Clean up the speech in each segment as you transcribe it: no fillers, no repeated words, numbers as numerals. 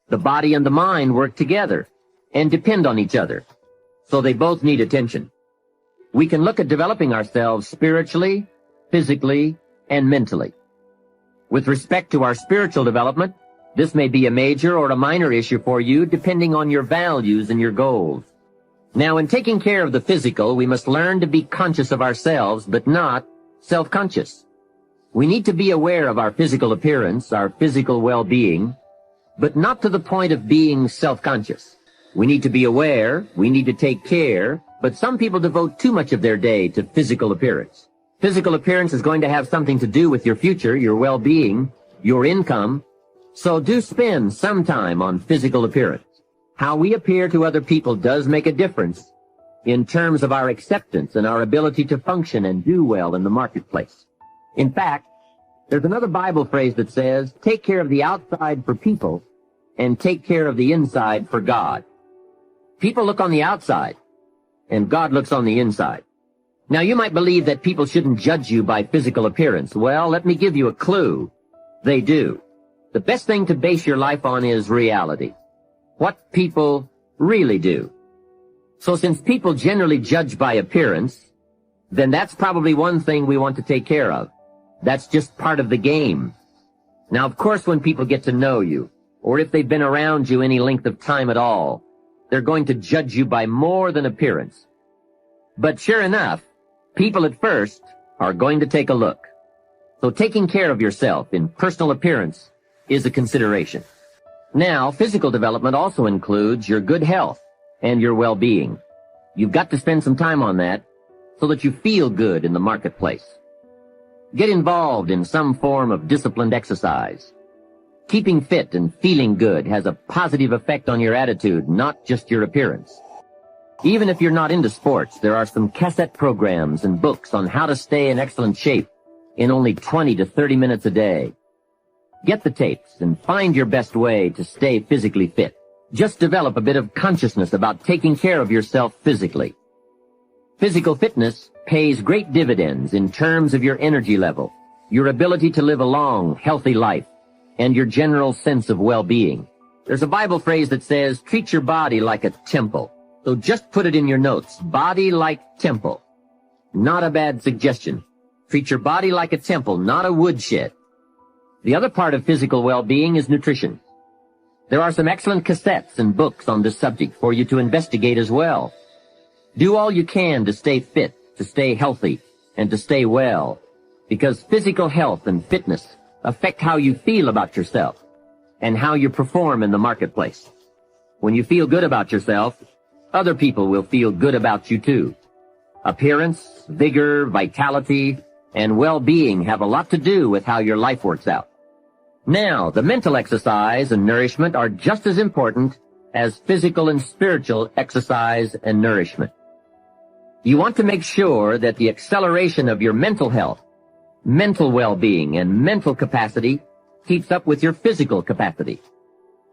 The body and the mind work together and depend on each other, so they both need attention. We can look at developing ourselves spiritually, physically, and mentally. With respect to our spiritual development, this may be a major or a minor issue for you depending on your values and your goals. Now, in taking care of the physical, we must learn to be conscious of ourselves, but not self-conscious. We need to be aware of our physical appearance, our physical well-being, but not to the point of being self-conscious. We need to be aware, we need to take care, but some people devote too much of their day to physical appearance. Physical appearance is going to have something to do with your future, your well-being, your income, so do spend some time on physical appearance. How we appear to other people does make a difference in terms of our acceptance and our ability to function and do well in the marketplace. In fact, there's another Bible phrase that says, take care of the outside for people and take care of the inside for God. People look on the outside, and God looks on the inside. Now, you might believe that people shouldn't judge you by physical appearance. Well, let me give you a clue. They do. The best thing to base your life on is reality. What people really do. So since people generally judge by appearance, then that's probably one thing we want to take care of. That's just part of the game. Now, of course, when people get to know you, or if they've been around you any length of time at all, they're going to judge you by more than appearance. But sure enough, people at first are going to take a look. So taking care of yourself in personal appearance is a consideration. Now, physical development also includes your good health and your well-being. You've got to spend some time on that so that you feel good in the marketplace. Get involved in some form of disciplined exercise. Keeping fit and feeling good has a positive effect on your attitude, not just your appearance. Even if you're not into sports, there are some cassette programs and books on how to stay in excellent shape in only 20 to 30 minutes a day. Get the tapes and find your best way to stay physically fit. Just develop a bit of consciousness about taking care of yourself physically. Physical fitness pays great dividends in terms of your energy level, your ability to live a long, healthy life, and your general sense of well-being. There's a Bible phrase that says, treat your body like a temple. So just put it in your notes, body like temple. Not a bad suggestion. Treat your body like a temple, not a woodshed. The other part of physical well-being is nutrition. There are some excellent cassettes and books on this subject for you to investigate as well. Do all you can to stay fit, to stay healthy, and to stay well, because physical health and fitness affect how you feel about yourself and how you perform in the marketplace. When you feel good about yourself, other people will feel good about you too. Appearance, vigor, vitality, and well-being have a lot to do with how your life works out. Now, the mental exercise and nourishment are just as important as physical and spiritual exercise and nourishment. You want to make sure that the acceleration of your mental health, mental well-being, and mental capacity keeps up with your physical capacity.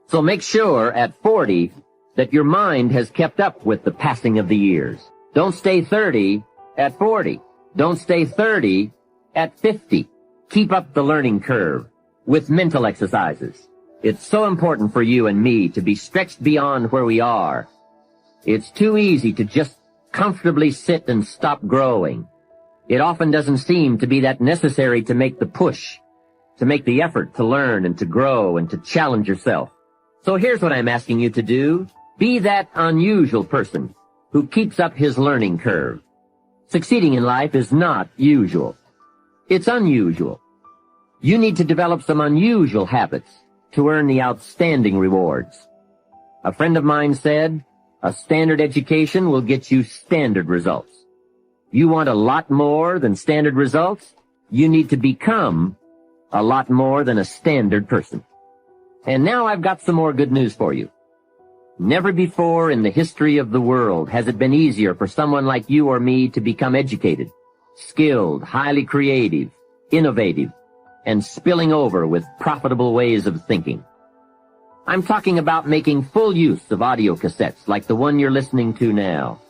So make sure at 40 that your mind has kept up with the passing of the years. Don't stay 30 at 40. Don't stay 30 at 50. Keep up the learning curve with mental exercises. It's so important for you and me to be stretched beyond where we are. It's too easy to just comfortably sit and stop growing. It often doesn't seem to be that necessary to make the push, to make the effort to learn and to grow and to challenge yourself. So here's what I'm asking you to do. Be that unusual person who keeps up his learning curve. Succeeding in life is not usual. It's unusual. You need to develop some unusual habits to earn the outstanding rewards. A friend of mine said, a standard education will get you standard results. You want a lot more than standard results? You need to become a lot more than a standard person. And now I've got some more good news for you. Never before in the history of the world has it been easier for someone like you or me to become educated, skilled, highly creative, innovative, and spilling over with profitable ways of thinking. I'm talking about making full use of audio cassettes like the one you're listening to now.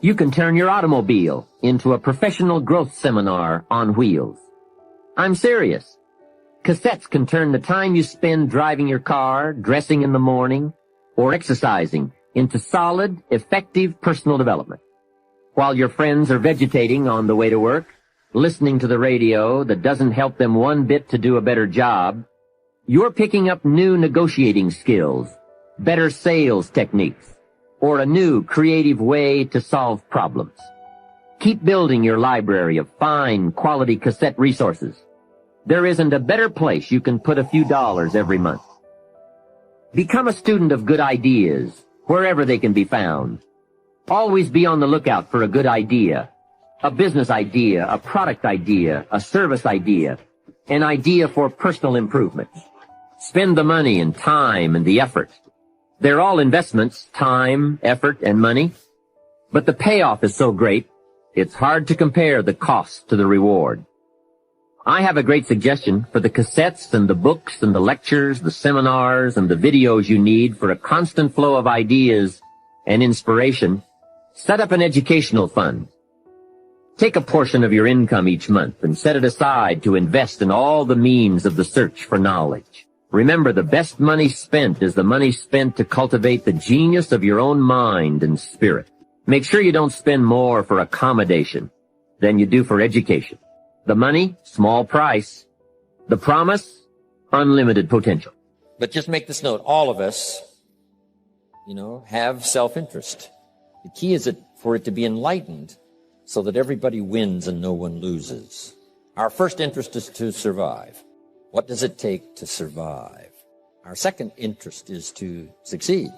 You can turn your automobile into a professional growth seminar on wheels. I'm serious. Cassettes can turn the time you spend driving your car, dressing in the morning, or exercising into solid, effective personal development. While your friends are vegetating on the way to work, listening to the radio that doesn't help them one bit to do a better job, you're picking up new negotiating skills, better sales techniques, or a new creative way to solve problems. Keep building your library of fine, quality cassette resources. There isn't a better place you can put a few dollars every month. Become a student of good ideas, wherever they can be found. Always be on the lookout for a good idea, a business idea, a product idea, a service idea, an idea for personal improvement. Spend the money and time and the effort. They're all investments, time, effort, and money. But the payoff is so great, it's hard to compare the cost to the reward. I have a great suggestion for the cassettes and the books and the lectures, the seminars, and the videos you need for a constant flow of ideas and inspiration. Set up an educational fund. Take a portion of your income each month and set it aside to invest in all the means of the search for knowledge. Remember, the best money spent is the money spent to cultivate the genius of your own mind and spirit. Make sure you don't spend more for accommodation than you do for education. The money, small price. The promise, unlimited potential. But just make this note, all of us, have self-interest. The key is for it to be enlightened so that everybody wins and no one loses. Our first interest is to survive. What does it take to survive? Our second interest is to succeed.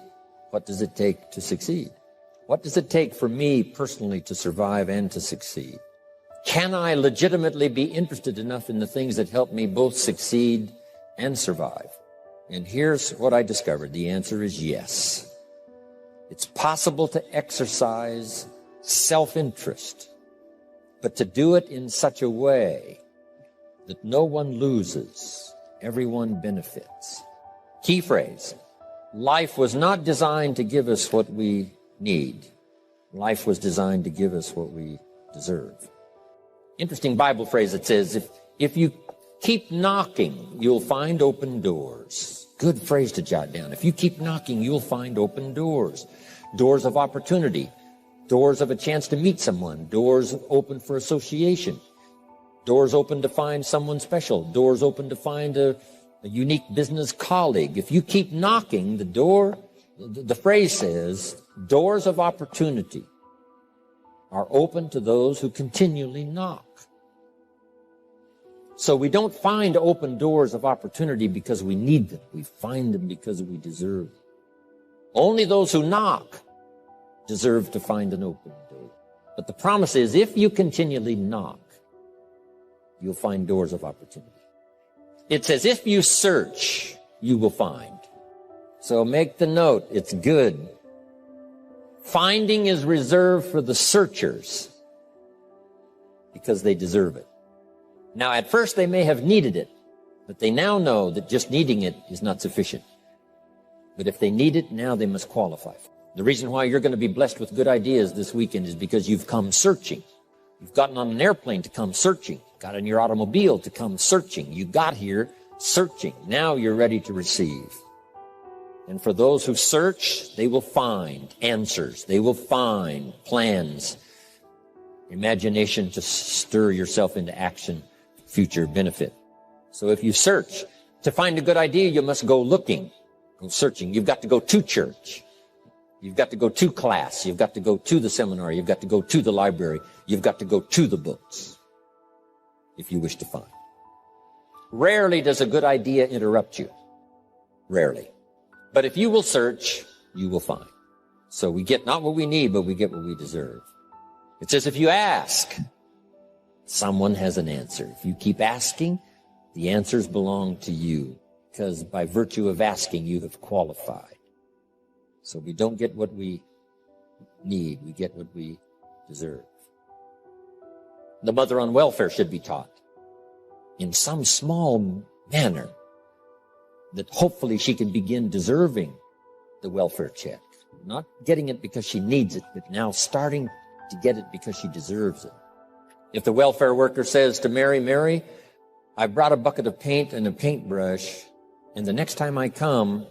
What does it take to succeed? What does it take for me personally to survive and to succeed? Can I legitimately be interested enough in the things that help me both succeed and survive? And here's what I discovered. The answer is yes. It's possible to exercise self-interest, but to do it in such a way that no one loses, everyone benefits. Key phrase, life was not designed to give us what we need. Life was designed to give us what we deserve. Interesting Bible phrase that says, if you keep knocking, you'll find open doors. Good phrase to jot down. If you keep knocking, you'll find open doors. Doors of opportunity. Doors of a chance to meet someone. Doors open for association. Doors open to find someone special. Doors open to find a unique business colleague. If you keep knocking, the phrase says, doors of opportunity are open to those who continually knock. So we don't find open doors of opportunity because we need them. We find them because we deserve them. Only those who knock deserve to find an open door. But the promise is, if you continually knock, you'll find doors of opportunity. It says, if you search, you will find. So make the note, it's good. Finding is reserved for the searchers because they deserve it. Now, at first they may have needed it, but they now know that just needing it is not sufficient. But if they need it, now they must qualify. The reason why you're going to be blessed with good ideas this weekend is because you've come searching. You've gotten on an airplane to come searching. Got in your automobile to come searching. You got here searching. Now you're ready to receive. And for those who search, they will find answers. They will find plans, imagination to stir yourself into action, future benefit. So if you search to find a good idea, you must go looking, go searching. You've got to go to church. You've got to go to class. You've got to go to the seminar. You've got to go to the library. You've got to go to the books if you wish to find. Rarely does a good idea interrupt you. Rarely. But if you will search, you will find. So we get not what we need, but we get what we deserve. It says if you ask, someone has an answer. If you keep asking, the answers belong to you, because by virtue of asking, you have qualified. So we don't get what we need, we get what we deserve. The mother on welfare should be taught in some small manner that hopefully she can begin deserving the welfare check. Not getting it because she needs it, but now starting to get it because she deserves it. If the welfare worker says to Mary, Mary, I brought a bucket of paint and a paintbrush, and the next time I come,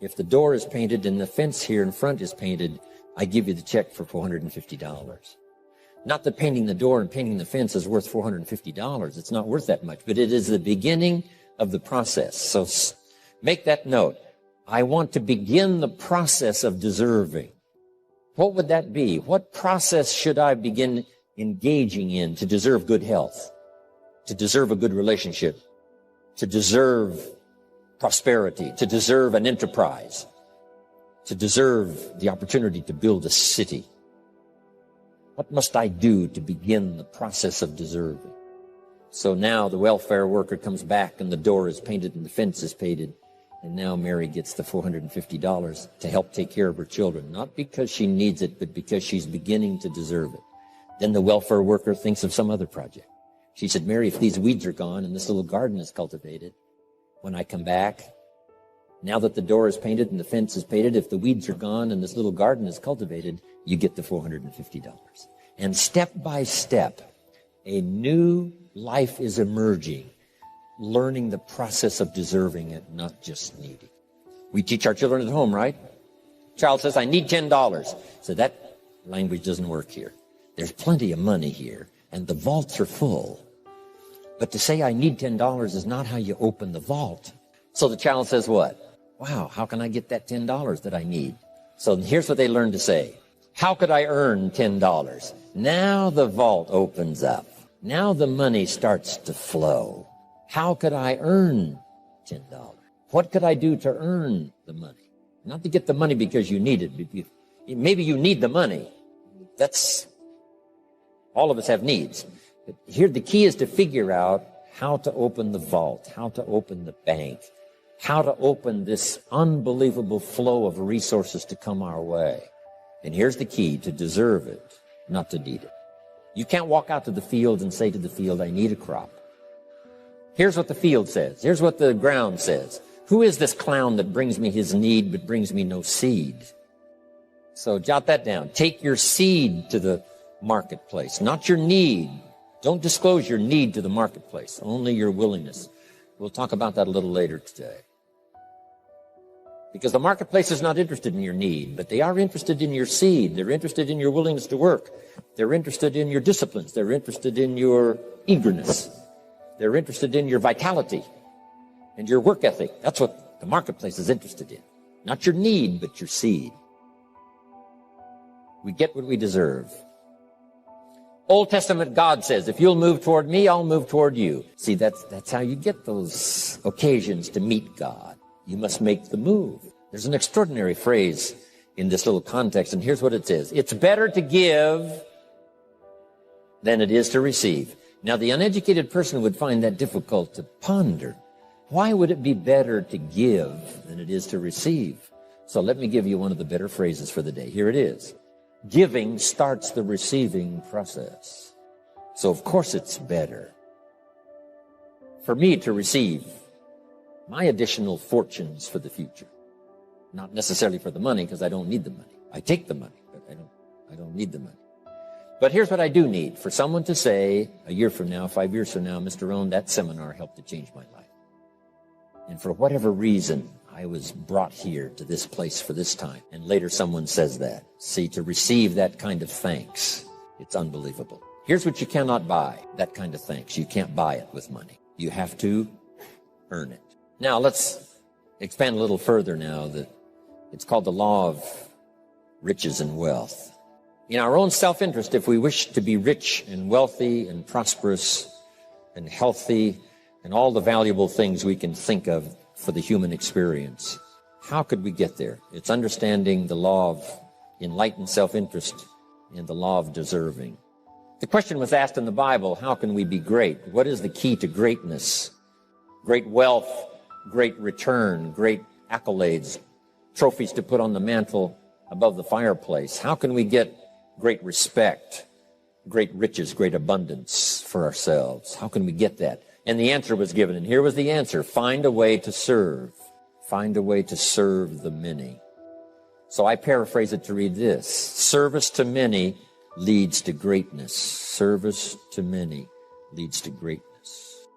if the door is painted and the fence here in front is painted, I give you the check for $450. Not that painting the door and painting the fence is worth $450. It's not worth that much, but it is the beginning of the process. So make that note. I want to begin the process of deserving. What would that be? What process should I begin engaging in to deserve good health, to deserve a good relationship, to deserve prosperity, to deserve an enterprise, to deserve the opportunity to build a city? What must I do to begin the process of deserving? So now the welfare worker comes back and the door is painted and the fence is painted. And now Mary gets the $450 to help take care of her children, not because she needs it, but because she's beginning to deserve it. Then the welfare worker thinks of some other project. She said, Mary, if these weeds are gone and this little garden is cultivated, when I come back, now that the door is painted and the fence is painted, if the weeds are gone and this little garden is cultivated, you get the $450. And step by step, a new life is emerging, learning the process of deserving it, not just needing. We teach our children at home, right? Child says, I need $10. So that language doesn't work here. There's plenty of money here, and the vaults are full. But to say I need $10 is not how you open the vault. So the child says what? Wow, how can I get that $10 that I need? So here's what they learn to say. How could I earn $10? Now the vault opens up. Now the money starts to flow. How could I earn $10? What could I do to earn the money? Not to get the money because you need it. Maybe you need the money. That's, all of us have needs. But here the key is to figure out how to open the vault, how to open the bank, how to open this unbelievable flow of resources to come our way. And here's the key: to deserve it, not to need it. You can't walk out to the field and say to the field, I need a crop. Here's what the field says. Here's what the ground says. Who is this clown that brings me his need but brings me no seed? So jot that down. Take your seed to the marketplace, not your need. Don't disclose your need to the marketplace, only your willingness. We'll talk about that a little later today. Because the marketplace is not interested in your need, but they are interested in your seed. They're interested in your willingness to work. They're interested in your disciplines. They're interested in your eagerness. They're interested in your vitality and your work ethic. That's what the marketplace is interested in. Not your need, but your seed. We get what we deserve. Old Testament God says, if you'll move toward me, I'll move toward you. See, that's how you get those occasions to meet God. You must make the move. There's an extraordinary phrase in this little context, and here's what it says. It's better to give than it is to receive. Now, the uneducated person would find that difficult to ponder. Why would it be better to give than it is to receive? So let me give you one of the better phrases for the day. Here it is. Giving starts the receiving process. So, of course, it's better for me to receive my additional fortunes for the future. Not necessarily for the money, because I don't need the money. I take the money, but I don't need the money. But here's what I do need. For someone to say, a year from now, 5 years from now, Mr. Rohn, that seminar helped to change my life. And for whatever reason, I was brought here to this place for this time. And later someone says that. See, to receive that kind of thanks, it's unbelievable. Here's what you cannot buy, that kind of thanks. You can't buy it with money. You have to earn it. Now, let's expand a little further now. That it's called the law of riches and wealth. In our own self-interest, if we wish to be rich and wealthy and prosperous and healthy and all the valuable things we can think of for the human experience, how could we get there? It's understanding the law of enlightened self-interest and the law of deserving. The question was asked in the Bible, how can we be great? What is the key to greatness? Great wealth, great return, great accolades, trophies to put on the mantle above the fireplace. How can we get great respect, great riches, great abundance for ourselves? How can we get that? And the answer was given, and here was the answer. Find a way to serve. Find a way to serve the many. So I paraphrase it to read this. Service to many leads to greatness. Service to many leads to greatness.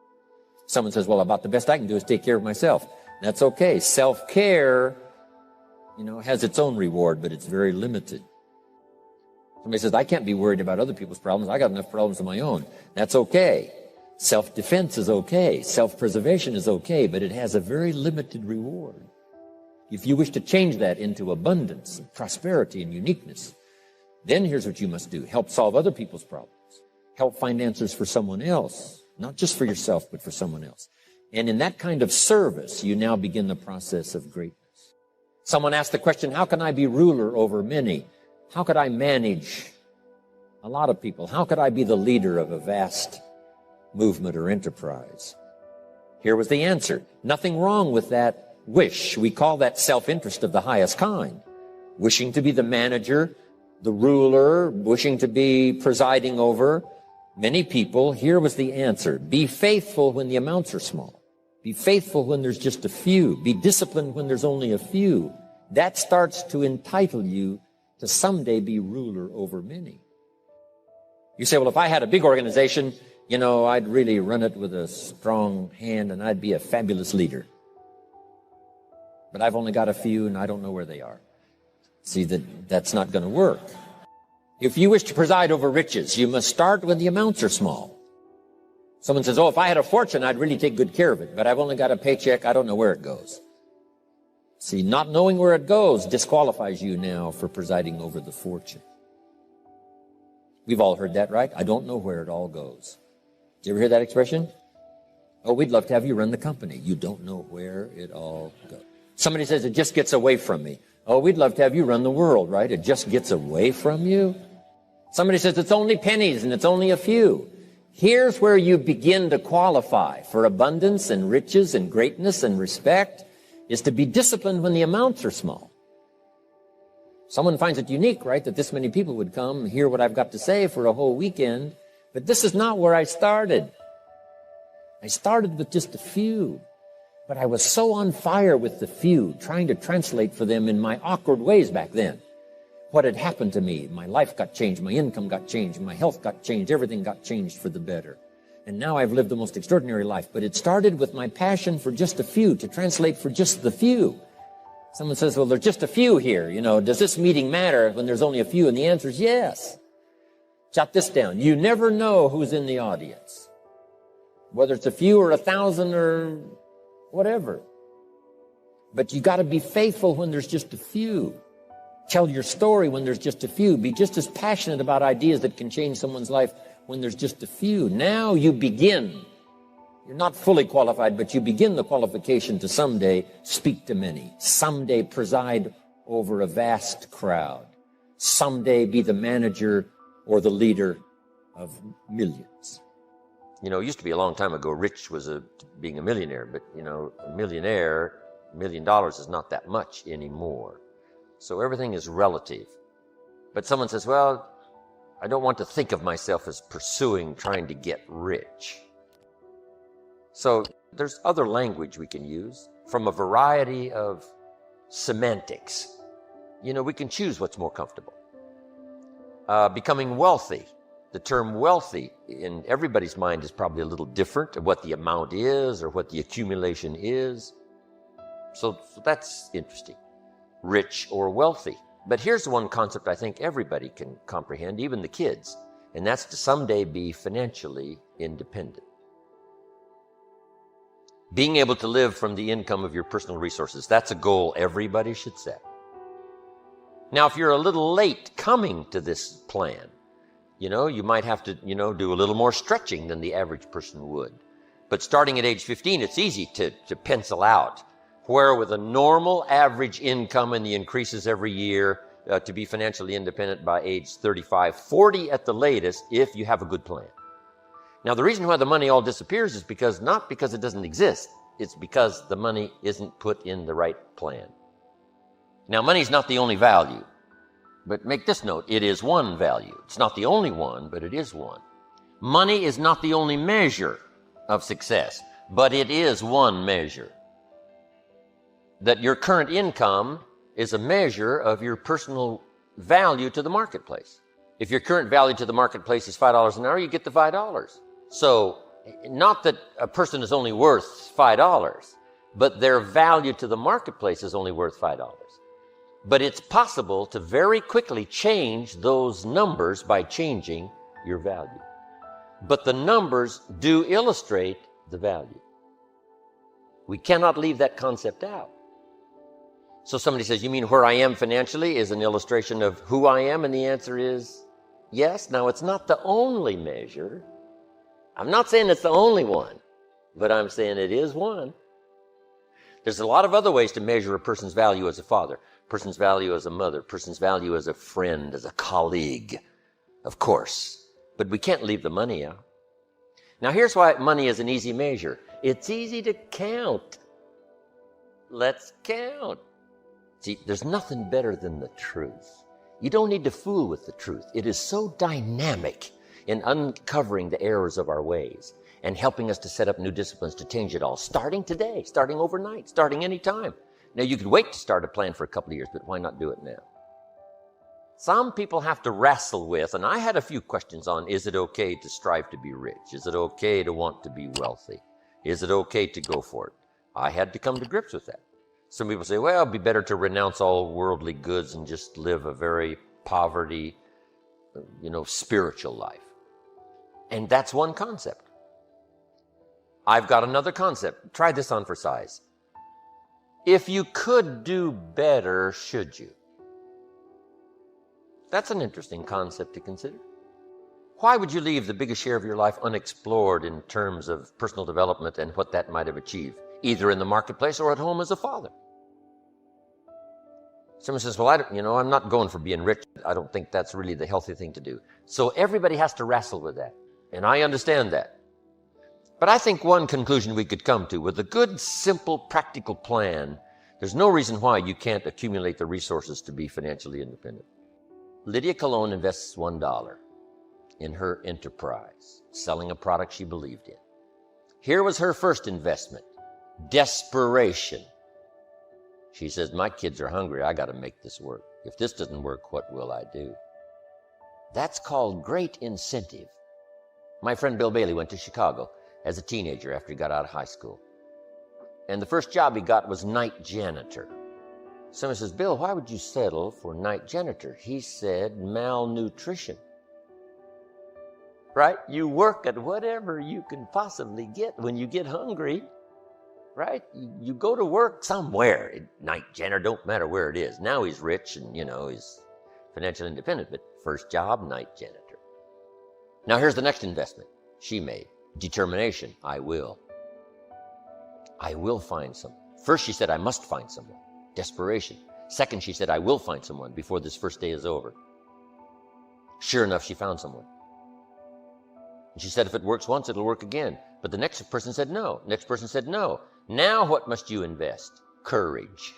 Someone says, well, about the best I can do is take care of myself. That's okay. Self-care, has its own reward, but it's very limited. Somebody says, I can't be worried about other people's problems. I got enough problems of my own. That's okay. Self-defense is okay. Self-preservation is okay, but it has a very limited reward. If you wish to change that into abundance and prosperity and uniqueness, then here's what you must do. Help solve other people's problems. Help find answers for someone else, not just for yourself, but for someone else. And in that kind of service, you now begin the process of greatness. Someone asked the question, how can I be ruler over many? How could I manage a lot of people? How could I be the leader of a vast movement or enterprise? Here was the answer. Nothing wrong with that wish. We call that self-interest of the highest kind. Wishing to be the manager, the ruler, wishing to be presiding over many people. Here was the answer. Be faithful when the amounts are small. Be faithful when there's just a few. Be disciplined when there's only a few. That starts to entitle you to someday be ruler over many. You say, well, if I had a big organization, I'd really run it with a strong hand and I'd be a fabulous leader. But I've only got a few and I don't know where they are. See, that's not going to work. If you wish to preside over riches, you must start when the amounts are small. Someone says, oh, if I had a fortune, I'd really take good care of it, but I've only got a paycheck. I don't know where it goes. See, not knowing where it goes disqualifies you now for presiding over the fortune. We've all heard that, right? I don't know where it all goes. Did you ever hear that expression? Oh, we'd love to have you run the company. You don't know where it all goes. Somebody says, it just gets away from me. Oh, we'd love to have you run the world, right? It just gets away from you. Somebody says, it's only pennies and it's only a few. Here's where you begin to qualify for abundance and riches and greatness and respect, is to be disciplined when the amounts are small. Someone finds it unique, right, that this many people would come and hear what I've got to say for a whole weekend. But this is not where I started. I started with just a few. But I was so on fire with the few, trying to translate for them in my awkward ways back then. What had happened to me? My life got changed, my income got changed, my health got changed, everything got changed for the better. And now I've lived the most extraordinary life. But it started with my passion for just a few, to translate for just the few. Someone says, well, there's just a few here. Does this meeting matter when there's only a few? And the answer is yes. Jot this down. You never know who's in the audience. Whether it's a few or 1,000 or whatever. But you got to be faithful when there's just a few. Tell your story when there's just a few. Be just as passionate about ideas that can change someone's life when there's just a few. Now you begin. You're not fully qualified, but you begin the qualification to someday speak to many. Someday preside over a vast crowd. Someday be the manager or the leader of millions. It used to be a long time ago, rich was being a millionaire, but, a millionaire, $1 million is not that much anymore. So everything is relative. But someone says, well, I don't want to think of myself as trying to get rich. So there's other language we can use from a variety of semantics. We can choose what's more comfortable. Becoming wealthy. The term wealthy in everybody's mind is probably a little different of what the amount is or what the accumulation is. So that's interesting. Rich or wealthy. But here's one concept I think everybody can comprehend, even the kids, and that's to someday be financially independent. Being able to live from the income of your personal resources, that's a goal everybody should set. Now, if you're a little late coming to this plan, you might have to, do a little more stretching than the average person would. But starting at age 15, it's easy to pencil out where with a normal average income and the increases every year to be financially independent by age 35, 40 at the latest, if you have a good plan. Now, the reason why the money all disappears is not because it doesn't exist. It's because the money isn't put in the right plan. Now, money's not the only value. But make this note, it is one value. It's not the only one, but it is one. Money is not the only measure of success, but it is one measure. That your current income is a measure of your personal value to the marketplace. If your current value to the marketplace is $5 an hour, you get the $5. So Not that a person is only worth $5, but their value to the marketplace is only worth $5. But it's possible to very quickly change those numbers by changing your value. But the numbers do illustrate the value. We cannot leave that concept out. So somebody says, you mean where I am financially is an illustration of who I am? And the answer is yes. Now, it's not the only measure. I'm not saying it's the only one, but I'm saying it is one. There's a lot of other ways to measure a person's value as a father, person's value as a mother, person's value as a friend, as a colleague, of course. But we can't leave the money out. Now, here's why money is an easy measure. It's easy to count. Let's count. See, there's nothing better than the truth. You don't need to fool with the truth. It is so dynamic in uncovering the errors of our ways and helping us to set up new disciplines to change it all, starting today, starting overnight, starting anytime. Now, you could wait to start a plan for a couple of years, but why not do it now? Some people have to wrestle with, and I had a few questions on, is it okay to strive to be rich? Is it okay to want to be wealthy? Is it okay to go for it? I had to come to grips with that. Some people say, well, it'd be better to renounce all worldly goods and just live a very poverty, spiritual life. And that's one concept. I've got another concept. Try this on for size. If you could do better, should you? That's an interesting concept to consider. Why would you leave the biggest share of your life unexplored in terms of personal development and what that might have achieved, either in the marketplace or at home as a father? Someone says, well, I'm not going for being rich. I don't think that's really the healthy thing to do. So everybody has to wrestle with that. And I understand that. But I think one conclusion we could come to, with a good, simple, practical plan, there's no reason why you can't accumulate the resources to be financially independent. Lydia Colon invests $1 in her enterprise, selling a product she believed in. Here was her first investment, desperation. She says, my kids are hungry. I got to make this work. If this doesn't work, what will I do? That's called great incentive. My friend Bill Bailey went to Chicago as a teenager after he got out of high school. And the first job he got was night janitor. Someone says, Bill, why would you settle for night janitor? He said, malnutrition. Right? You work at whatever you can possibly get when you get hungry. Right? You go to work somewhere. Night janitor, don't matter where it is. Now he's rich and, he's financially independent, but first job, night janitor. Now here's the next investment she made. Determination. I will find someone. First she said, I must find someone. Desperation. Second, she said, I will find someone before this first day is over. Sure enough, she found someone. And she said, if it works once, it'll work again. But the next person said no. Next person said no. Now what must you invest? Courage.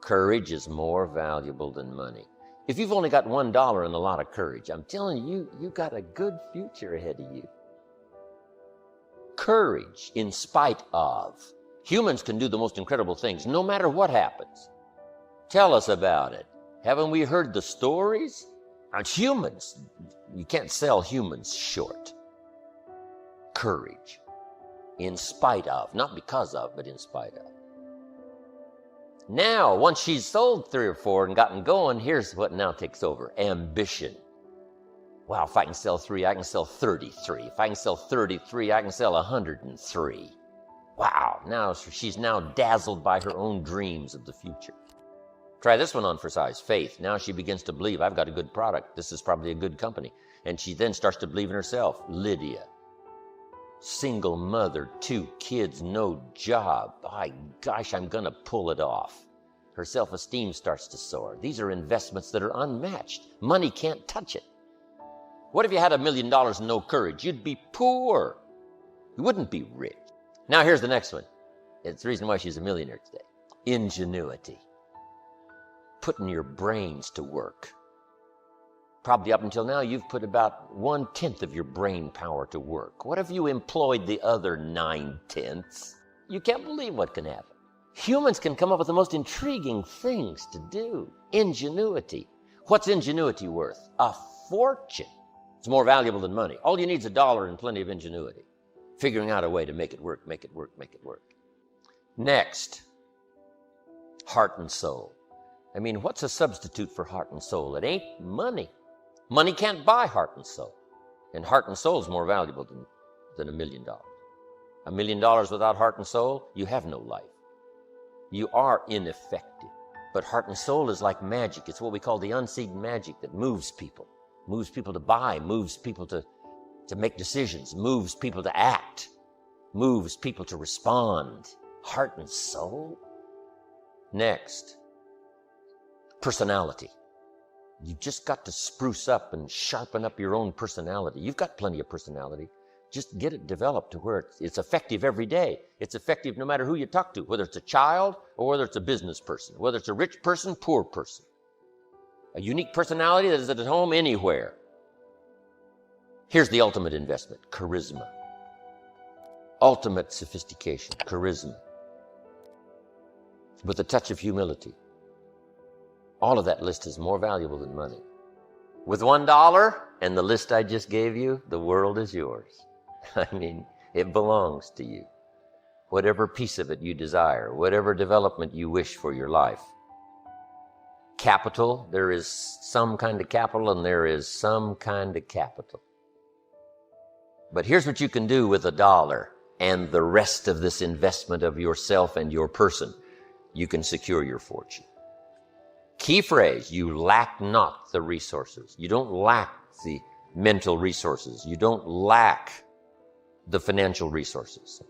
Courage is more valuable than money. If you've only got $1 and a lot of courage, I'm telling you, you got a good future ahead of you. Courage in spite of. Humans can do the most incredible things, no matter what happens. Tell us about it. Haven't we heard the stories? And humans, you can't sell humans short. Courage. In spite of. Not because of, but in spite of. Now, once she's sold 3 or 4 and gotten going, here's what now takes over. Ambition. Wow, if I can sell 3, I can sell 33. If I can sell 33, I can sell 103. Wow, now she's now dazzled by her own dreams of the future. Try this one on for size, faith. Now she begins to believe, I've got a good product. This is probably a good company. And she then starts to believe in herself. Lydia, single mother, 2 kids, no job. My gosh, I'm going to pull it off. Her self-esteem starts to soar. These are investments that are unmatched. Money can't touch it. What if you had $1 million and no courage? You'd be poor. You wouldn't be rich. Now here's the next one. It's the reason why she's a millionaire today. Ingenuity. Putting your brains to work. Probably up until now, you've put about 1/10 of your brain power to work. What if you employed the other 9/10? You can't believe what can happen. Humans can come up with the most intriguing things to do. Ingenuity. What's ingenuity worth? A fortune. It's more valuable than money. All you need is $1 and plenty of ingenuity. Figuring out a way to make it work, make it work, make it work. Next, heart and soul. I mean, what's a substitute for heart and soul? It ain't money. Money can't buy heart and soul. And heart and soul is more valuable than $1 million. $1 million without heart and soul, you have no life. You are ineffective. But heart and soul is like magic. It's what we call the unseen magic that moves people to buy, moves people to make decisions, moves people to act, moves people to respond. Heart and soul. Next, personality. You've just got to spruce up and sharpen up your own personality. You've got plenty of personality. Just get it developed to where it's effective every day. It's effective no matter who you talk to, whether it's a child or whether it's a business person, whether it's a rich person, poor person. A unique personality that is at home anywhere. Here's the ultimate investment, charisma. Ultimate sophistication, charisma. With a touch of humility. All of that list is more valuable than money. With $1 and the list I just gave you, the world is yours. I mean, it belongs to you. Whatever piece of it you desire, whatever development you wish for your life. Capital, there is some kind of capital and there is some kind of capital. But here's what you can do with $1 and the rest of this investment of yourself and your person. You can secure your fortune. Key phrase, you lack not the resources. You don't lack the mental resources. You don't lack the financial resources.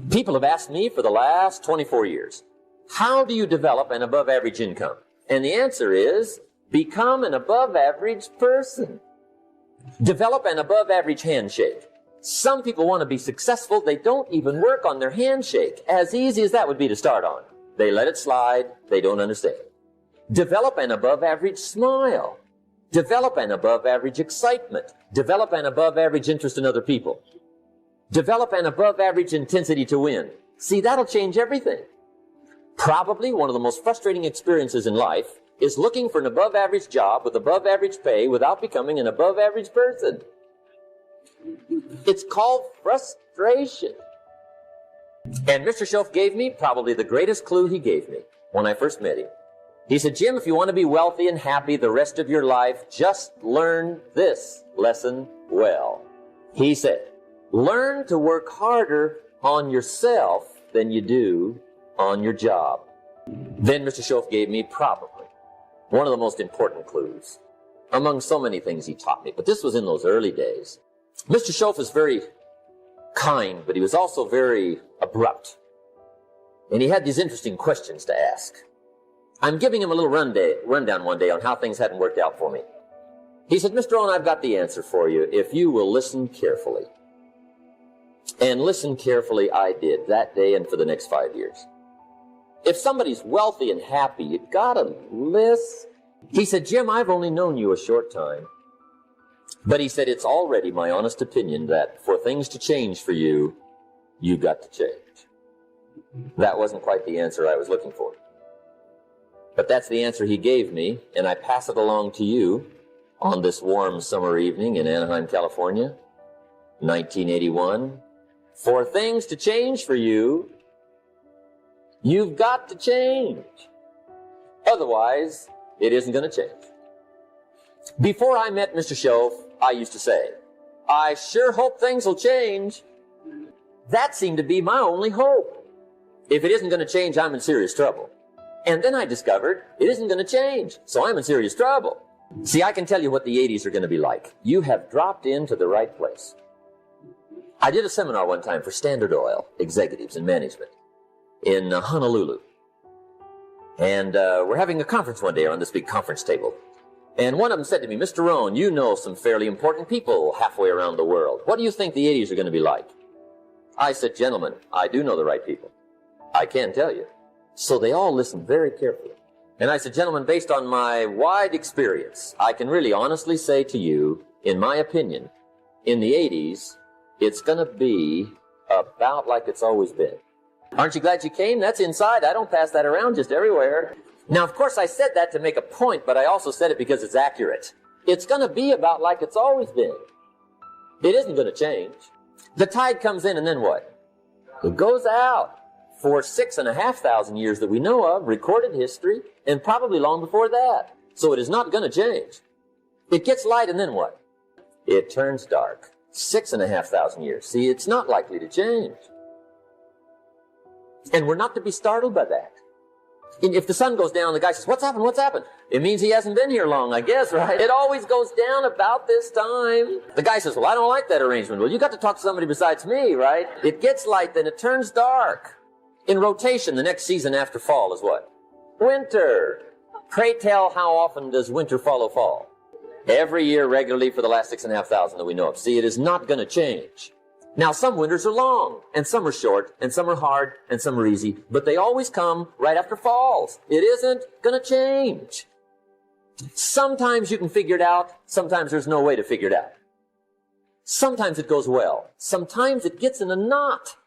People have asked me for the last 24 years, how do you develop an above average income? And the answer is, become an above average person. Develop an above average handshake. Some people want to be successful. They don't even work on their handshake. As easy as that would be to start on. They let it slide. They don't understand. Develop an above average smile. Develop an above average excitement. Develop an above average interest in other people. Develop an above average intensity to win. See, that'll change everything. Probably one of the most frustrating experiences in life is looking for an above average job with above average pay without becoming an above average person. It's called frustration. And Mr. Schoaf gave me probably the greatest clue he gave me when I first met him. He said, Jim, if you want to be wealthy and happy the rest of your life, just learn this lesson well. He said, learn to work harder on yourself than you do on your job. Then Mr. Schoaf gave me probably one of the most important clues among so many things he taught me, but this was in those early days. Mr. Schoaf is very kind, but he was also very abrupt. And he had these interesting questions to ask. I'm giving him a little rundown one day on how things hadn't worked out for me. He said, Mr. Rohn, I've got the answer for you if you will listen carefully. And listen carefully I did that day and for the next 5 years. If somebody's wealthy and happy, you gotta listen. He said, Jim, I've only known you a short time. But he said, it's already my honest opinion that for things to change for you, you've got to change. That wasn't quite the answer I was looking for. But that's the answer he gave me, and I pass it along to you on this warm summer evening in Anaheim, California, 1981. For things to change for you, you've got to change. Otherwise, it isn't going to change. Before I met Mr. Schoaf, I used to say, I sure hope things will change. That seemed to be my only hope. If it isn't going to change, I'm in serious trouble. And then I discovered it isn't going to change, so I'm in serious trouble. See, I can tell you what the 80s are going to be like. You have dropped into the right place. I did a seminar one time for Standard Oil executives and management in Honolulu. And we're having a conference one day on this big conference table. And one of them said to me, Mr. Rohn, you know some fairly important people halfway around the world. What do you think the 80s are going to be like? I said, gentlemen, I do know the right people. I can tell you. So they all listened very carefully. And I said, gentlemen, based on my wide experience, I can really honestly say to you, in my opinion, in the 80s, it's going to be about like it's always been. Aren't you glad you came? That's inside. I don't pass that around just everywhere. Now, of course, I said that to make a point, but I also said it because it's accurate. It's going to be about like it's always been. It isn't going to change. The tide comes in and then what? It goes out. For 6,500 years that we know of, recorded history, and probably long before that. So it is not going to change. It gets light and then what? It turns dark. 6,500 years. See, it's not likely to change. And we're not to be startled by that. And if the sun goes down, the guy says, what's happened? What's happened? It means he hasn't been here long, I guess, right? It always goes down about this time. The guy says, well, I don't like that arrangement. Well, you got to talk to somebody besides me, right? It gets light, then it turns dark. In rotation, the next season after fall is what? Winter. Pray tell, how often does winter follow fall? Every year regularly for the last 6,500 that we know of. See, it is not going to change. Now, some winters are long, and some are short, and some are hard, and some are easy, but they always come right after falls. It isn't going to change. Sometimes you can figure it out. Sometimes there's no way to figure it out. Sometimes it goes well. Sometimes it gets in a knot.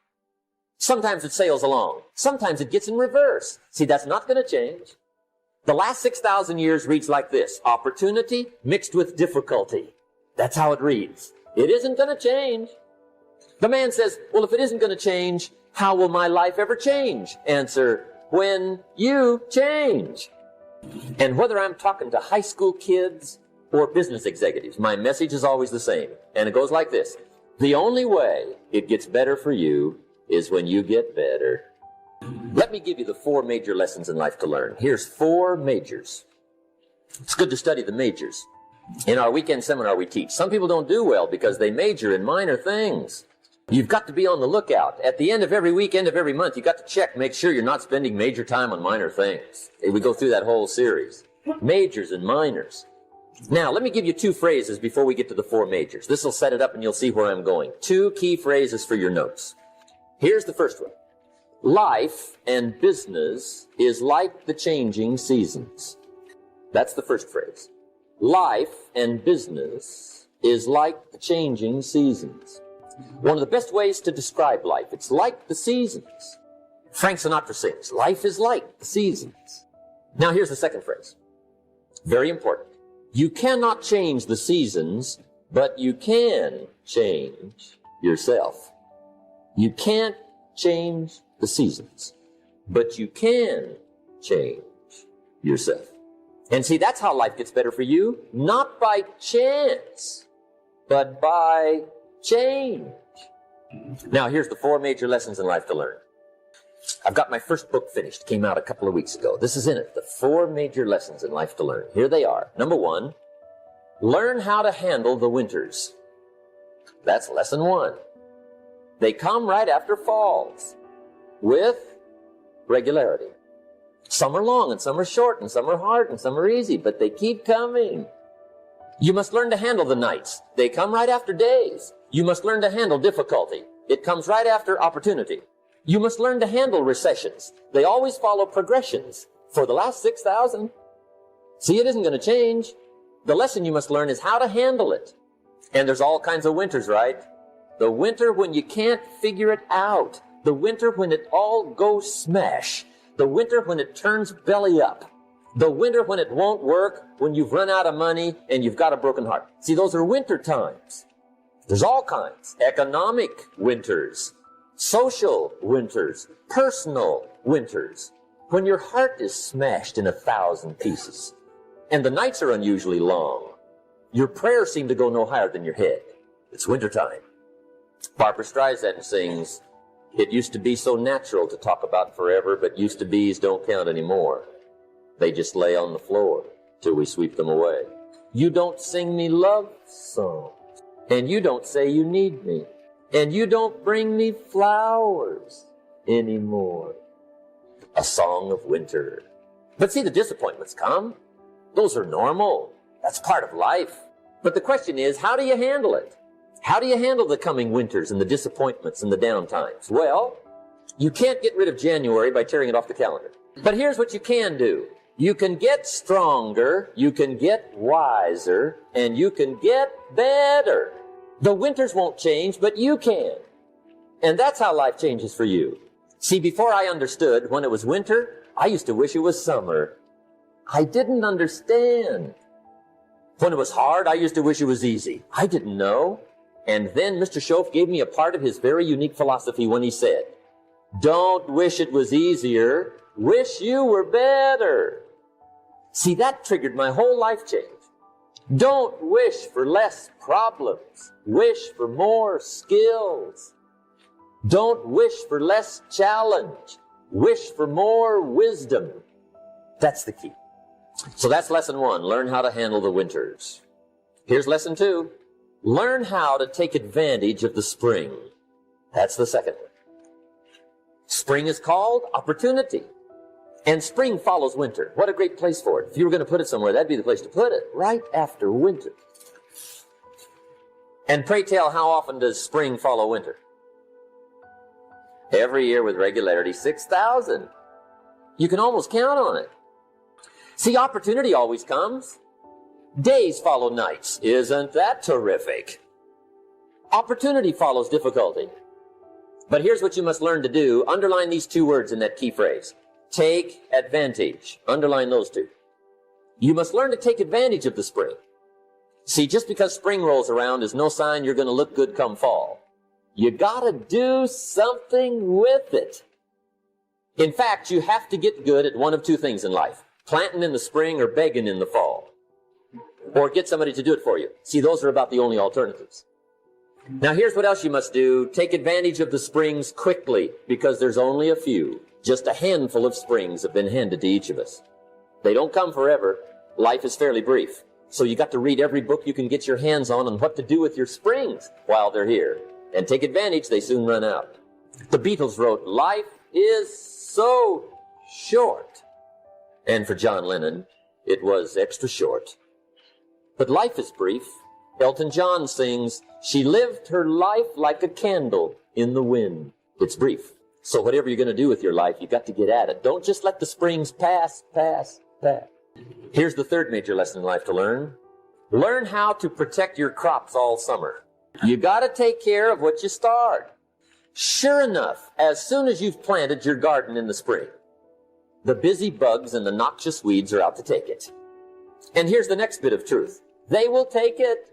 Sometimes it sails along. Sometimes it gets in reverse. See, that's not going to change. The last 6,000 years reads like this. Opportunity mixed with difficulty. That's how it reads. It isn't going to change. The man says, well, if it isn't going to change, how will my life ever change? Answer, when you change. And whether I'm talking to high school kids or business executives, my message is always the same. And it goes like this. The only way it gets better for you is when you get better. Let me give you the 4 major lessons in life to learn. Here's 4 majors. It's good to study the majors. In our weekend seminar we teach. Some people don't do well because they major in minor things. You've got to be on the lookout. At the end of every week, end of every month, you've got to check, make sure you're not spending major time on minor things. We go through that whole series. Majors and minors. Now, let me give you 2 phrases before we get to the 4 majors. This will set it up and you'll see where I'm going. 2 key phrases for your notes. Here's the first one. Life and business is like the changing seasons. That's the first phrase. Life and business is like the changing seasons. One of the best ways to describe life, it's like the seasons. Frank Sinatra sings, life is like the seasons. Now here's the second phrase. Very important. You cannot change the seasons, but you can change yourself. You can't change the seasons, but you can change yourself. And see, that's how life gets better for you, not by chance, but by change. Now, here's the 4 major lessons in life to learn. I've got my first book finished, came out a couple of weeks ago. This is in it, the 4 major lessons in life to learn. Here they are. Number 1, learn how to handle the winters. That's lesson 1. They come right after falls with regularity. Some are long and some are short and some are hard and some are easy, but they keep coming. You must learn to handle the nights. They come right after days. You must learn to handle difficulty. It comes right after opportunity. You must learn to handle recessions. They always follow progressions. For the last 6,000. See, it isn't going to change. The lesson you must learn is how to handle it. And there's all kinds of winters, right? The winter when you can't figure it out. The winter when it all goes smash. The winter when it turns belly up. The winter when it won't work, when you've run out of money and you've got a broken heart. See, those are winter times. There's all kinds. Economic winters, social winters, personal winters. When your heart is smashed in 1,000 pieces and the nights are unusually long, your prayers seem to go no higher than your head. It's wintertime. Barbara Streisand sings, it used to be so natural to talk about forever, but used to be's don't count anymore. They just lay on the floor till we sweep them away. You don't sing me love songs, and you don't say you need me, and you don't bring me flowers anymore. A song of winter. But see, the disappointments come. Those are normal. That's part of life. But the question is, how do you handle it? How do you handle the coming winters and the disappointments and the downtimes? Well, you can't get rid of January by tearing it off the calendar. But here's what you can do. You can get stronger, you can get wiser, and you can get better. The winters won't change, but you can. And that's how life changes for you. See, before I understood, when it was winter, I used to wish it was summer. I didn't understand. When it was hard, I used to wish it was easy. I didn't know. And then Mr. Schoaf gave me a part of his very unique philosophy when he said, don't wish it was easier, wish you were better. See, that triggered my whole life change. Don't wish for less problems, wish for more skills. Don't wish for less challenge, wish for more wisdom. That's the key. So that's lesson 1, learn how to handle the winters. Here's lesson 2, learn how to take advantage of the spring. That's the second one. Spring is called opportunity. And spring follows winter. What a great place for it. If you were going to put it somewhere, that'd be the place to put it, right after winter. And pray tell, how often does spring follow winter? Every year with regularity, 6,000. You can almost count on it. See, opportunity always comes. Days follow nights. Isn't that terrific? Opportunity follows difficulty. But here's what you must learn to do. Underline these 2 words in that key phrase. Take advantage. Underline those 2. You must learn to take advantage of the spring. See, just because spring rolls around is no sign you're going to look good come fall. You gotta do something with it. In fact, you have to get good at one of 2 things in life. Planting in the spring or begging in the fall. Or get somebody to do it for you. See, those are about the only alternatives. Now here's what else you must do. Take advantage of the springs quickly, because there's only a few. Just a handful of springs have been handed to each of us. They don't come forever. Life is fairly brief. So you got to read every book you can get your hands on what to do with your springs while they're here. And take advantage, they soon run out. The Beatles wrote, life is so short. And for John Lennon, it was extra short. But life is brief. Elton John sings, she lived her life like a candle in the wind. It's brief. So whatever you're going to do with your life, you got to get at it. Don't just let the springs pass. Here's the 3rd major lesson in life to learn. Learn how to protect your crops all summer. You got to take care of what you start. Sure enough, as soon as you've planted your garden in the spring, the busy bugs and the noxious weeds are out to take it. And here's the next bit of truth. They will take it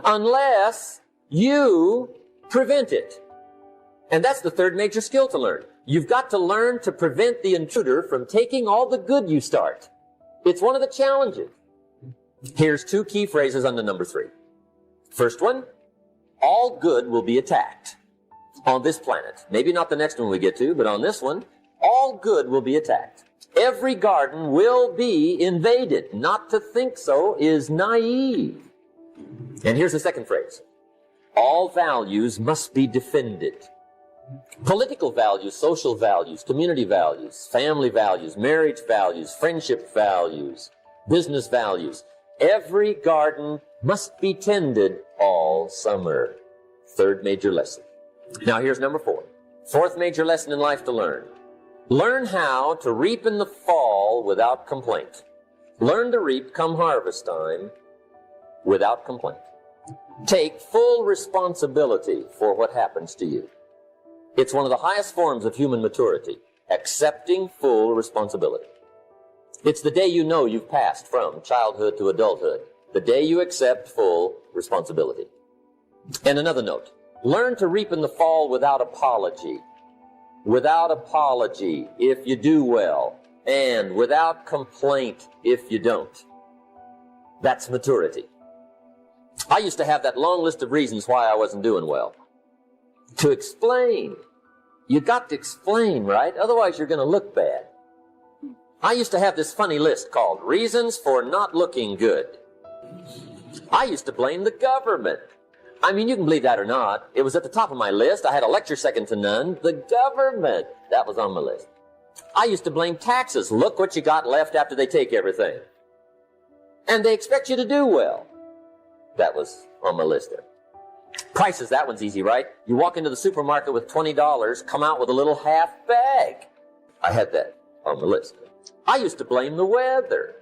unless you prevent it. And that's the 3rd major skill to learn. You've got to learn to prevent the intruder from taking all the good you start. It's one of the challenges. Here's 2 key phrases on the number 3. First one, all good will be attacked on this planet. Maybe not the next one we get to, but on this one, all good will be attacked. Every garden will be invaded. Not to think so is naive. And here's the second phrase. All values must be defended. Political values, social values, community values, family values, marriage values, friendship values, business values. Every garden must be tended all summer. 3rd major lesson. Now here's number 4. 4th major lesson in life to learn. Learn how to reap in the fall without complaint. Learn to reap come harvest time without complaint. Take full responsibility for what happens to you. It's one of the highest forms of human maturity, accepting full responsibility. It's the day you know you've passed from childhood to adulthood, the day you accept full responsibility. And another note, learn to reap in the fall without apology. Without apology if you do well, and without complaint if you don't. That's maturity. I used to have that long list of reasons why I wasn't doing well. To explain. You got to explain, right? Otherwise you're going to look bad. I used to have this funny list called Reasons for Not Looking Good. I used to blame the government. I mean, you can believe that or not. It was at the top of my list. I had a lecture second to none. The government. That was on my list. I used to blame taxes. Look what you got left after they take everything. And they expect you to do well. That was on my list there. Prices, that one's easy, right? You walk into the supermarket with $20, come out with a little half bag. I had that on my list. I used to blame the weather.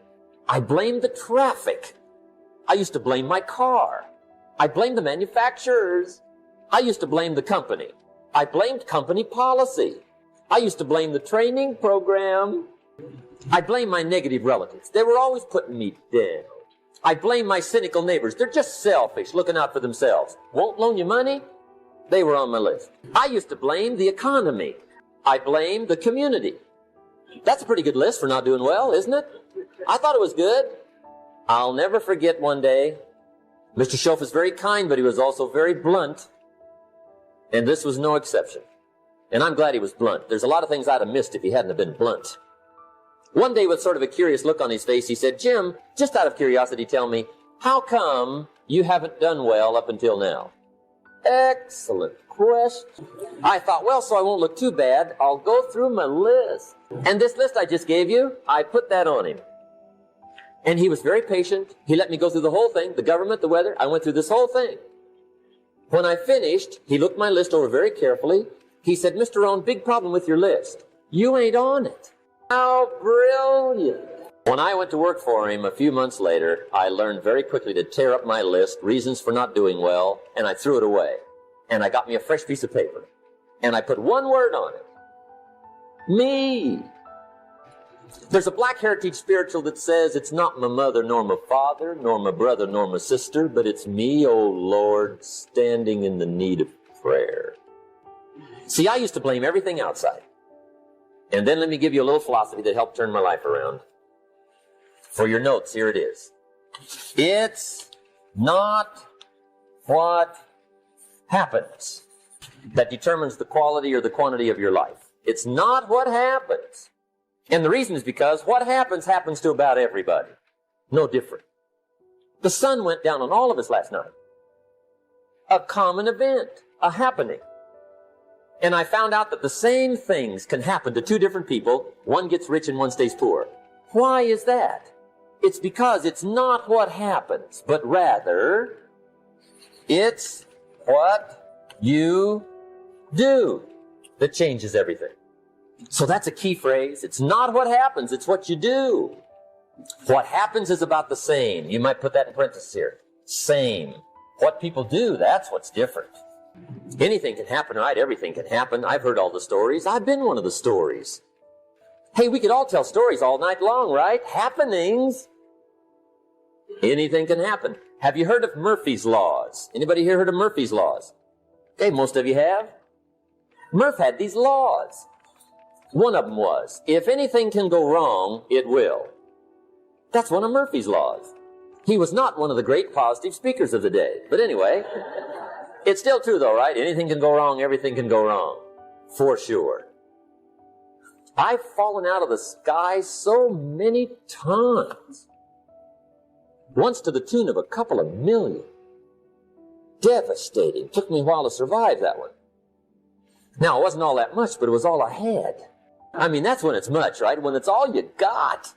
I blamed the traffic. I used to blame my car. I blamed the manufacturers. I used to blame the company. I blamed company policy. I used to blame the training program. I blamed my negative relatives. They were always putting me down. I blame my cynical neighbors. They're just selfish, looking out for themselves. Won't loan you money? They were on my list. I used to blame the economy. I blamed the community. That's a pretty good list for not doing well, isn't it? I thought it was good. I'll never forget one day. Mr. Schoaf was very kind, but he was also very blunt. And this was no exception. And I'm glad he was blunt. There's a lot of things I'd have missed if he hadn't have been blunt. One day, with sort of a curious look on his face, he said, Jim, just out of curiosity, tell me, how come you haven't done well up until now? Excellent question. I thought, well, so I won't look too bad, I'll go through my list. And this list I just gave you, I put that on him. And he was very patient. He let me go through the whole thing, the government, the weather. I went through this whole thing. When I finished, he looked my list over very carefully. He said, Mr. Rohn, big problem with your list. You ain't on it. How brilliant. When I went to work for him a few months later, I learned very quickly to tear up my list, reasons for not doing well, and I threw it away. And I got me a fresh piece of paper. And I put one word on it. Me. There's a Black Heritage spiritual that says, it's not my mother nor my father, nor my brother nor my sister, but it's me, oh Lord, standing in the need of prayer. See, I used to blame everything outside. And then let me give you a little philosophy that helped turn my life around. For your notes, here it is. It's not what happens that determines the quality or the quantity of your life. It's not what happens. And the reason is because what happens to about everybody. No different. The sun went down on all of us last night. A common event, a happening. And I found out that the same things can happen to two different people. One gets rich and one stays poor. Why is that? It's because it's not what happens, but rather it's what you do that changes everything. So that's a key phrase. It's not what happens, it's what you do. What happens is about the same. You might put that in parentheses here. Same. What people do, that's what's different. Anything can happen, right? Everything can happen. I've heard all the stories. I've been one of the stories. Hey, we could all tell stories all night long, right? Happenings. Anything can happen. Have you heard of Murphy's Laws? Anybody here heard of Murphy's Laws? Okay, most of you have. Murph had these laws. One of them was, if anything can go wrong, it will. That's one of Murphy's laws. He was not one of the great positive speakers of the day. But anyway, it's still true though, right? Anything can go wrong, everything can go wrong. For sure. I've fallen out of the sky so many times. Once to the tune of a couple of million. Devastating. Took me a while to survive that one. Now, it wasn't all that much, but it was all I had. I mean, that's when it's much, right? When it's all you got.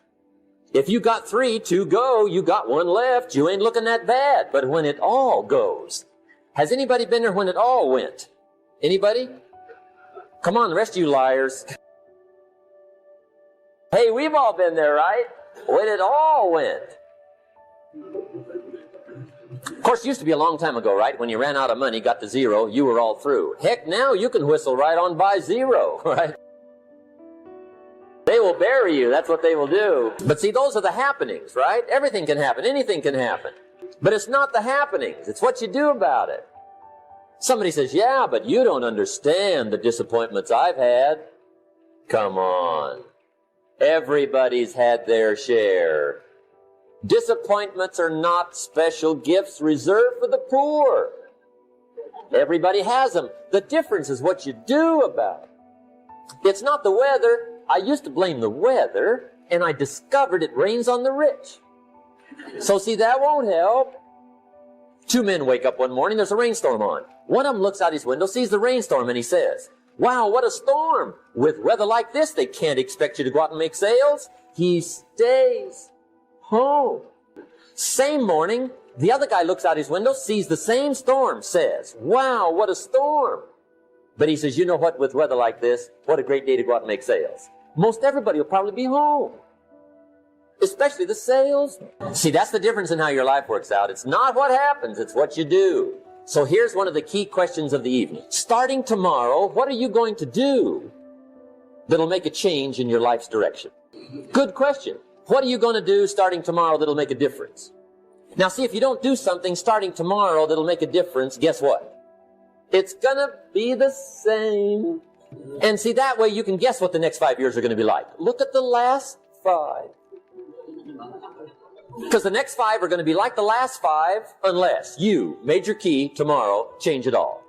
If you got 3, 2 go, you got 1 left, you ain't looking that bad. But when it all goes, has anybody been there when it all went? Anybody? Come on, the rest of you liars. Hey, we've all been there, right? When it all went. Of course, it used to be a long time ago, right? When you ran out of money, got to 0, you were all through. Heck, now you can whistle right on by 0, right? They will bury you. That's what they will do. But see, those are the happenings, right? Everything can happen. Anything can happen. But it's not the happenings. It's what you do about it. Somebody says, yeah, but you don't understand the disappointments I've had. Come on. Everybody's had their share. Disappointments are not special gifts reserved for the poor. Everybody has them. The difference is what you do about it. It's not the weather. I used to blame the weather, and I discovered it rains on the rich. So see, that won't help. 2 men wake up one morning, there's a rainstorm on. One of them looks out his window, sees the rainstorm, and he says, wow, what a storm. With weather like this, they can't expect you to go out and make sales. He stays home. Same morning, the other guy looks out his window, sees the same storm, says, wow, what a storm. But he says, you know what, with weather like this, what a great day to go out and make sales. Most everybody will probably be home. Especially the salesman. See, that's the difference in how your life works out. It's not what happens, it's what you do. So here's one of the key questions of the evening. Starting tomorrow, what are you going to do that'll make a change in your life's direction? Good question. What are you going to do starting tomorrow that'll make a difference? What are you going to do starting tomorrow that'll make a difference? Now see, if you don't do something starting tomorrow that'll make a difference, guess what? It's gonna be the same. And see, that way you can guess what the next 5 years are gonna be like. Look at the last 5. Because the next 5 are gonna be like the last 5 unless you, major key, tomorrow, change it all.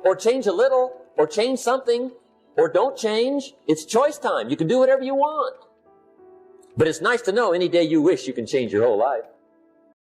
Or change a little, or change something, or don't change. It's choice time. You can do whatever you want. But it's nice to know any day you wish you can change your whole life.